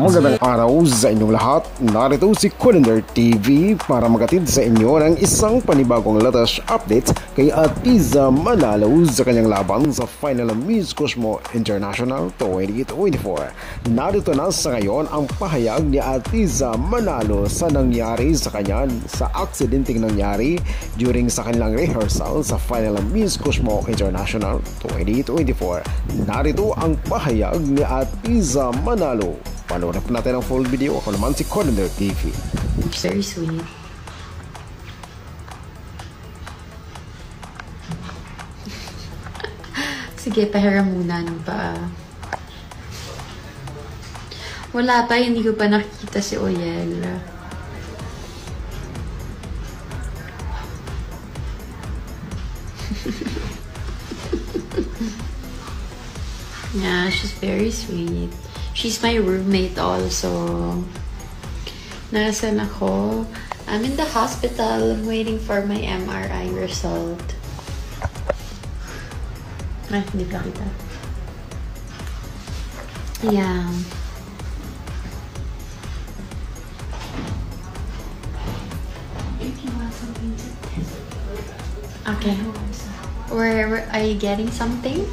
Magandang araw sa inyong lahat. Narito si Colander TV para magatid sa inyo ng isang panibagong latest update kay Atiza Manalo sa kanyang laban sa final ng Miss Cosmo International 2024. Narito na sa ngayon ang pahayag ni Atiza Manalo sa nangyari sa kanya sa aksidenteng nangyari during sa kanilang rehearsal sa final ng Miss Cosmo International 2024. Narito ang pahayag ni Atiza Manalo. Panoorin po natin ang full video. Ako naman si Colander TV. Very sweet. Sige, pahiram muna ng paa. Wala pa, hindi ko pa nakikita si Oyel. Yeah, she's very sweet. She's my roommate also. Nasaan ako? I'm in the hospital. I'm waiting for my MRI result. Ay, hindi pa kita. Yeah. Okay. Where are you getting something?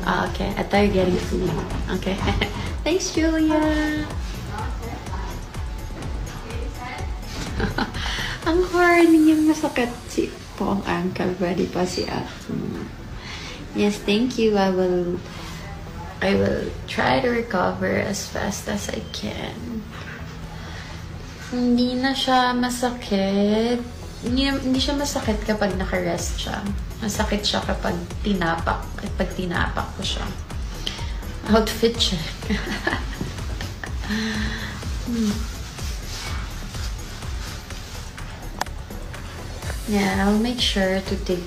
Ah, okay. I thought you're getting food. Okay. Thanks, Julia. Ang hard niyang masakit si po ang ankle. Ready pa si Yes, thank you. I will try to recover as fast as I can. Hindi na siya masakit. Hindi siya masakit kapag naka-rest siya. Masakit siya kapag tinapak. Kapag tinapak ko siya. Outfit check. Yeah, I'll make sure to take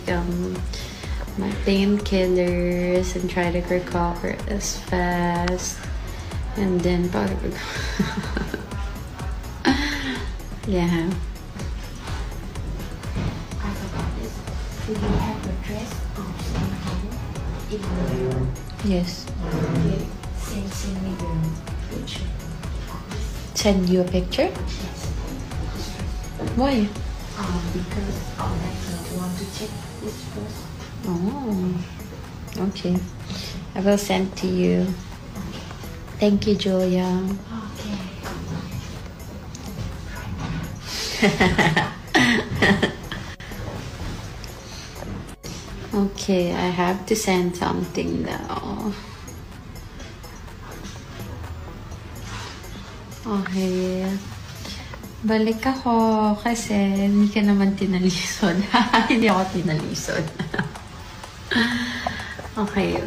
my painkillers and try to recover as fast. And then yeah. Do you have a dress of some kind in the Yes. okay. Send me the picture. Send you a picture? Yes. Why? Because I want to check this first. Oh. Okay. I will send to you. Thank you, Julia. Okay. Okay, I have to send something now. Okay. Balik ako kasi hindi ka naman tinalisod. Hindi ako tinalisod. Okay.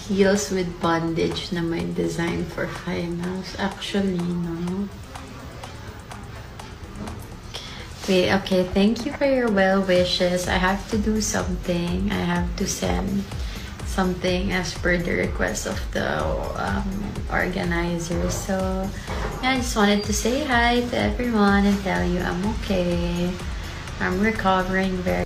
Heels with bondage na may design for finals. Actually, no. Wait, okay, thank you for your well wishes. I have to do something. I have to send something as per the request of the organizers. So, yeah, I just wanted to say hi to everyone and tell you I'm okay. I'm recovering very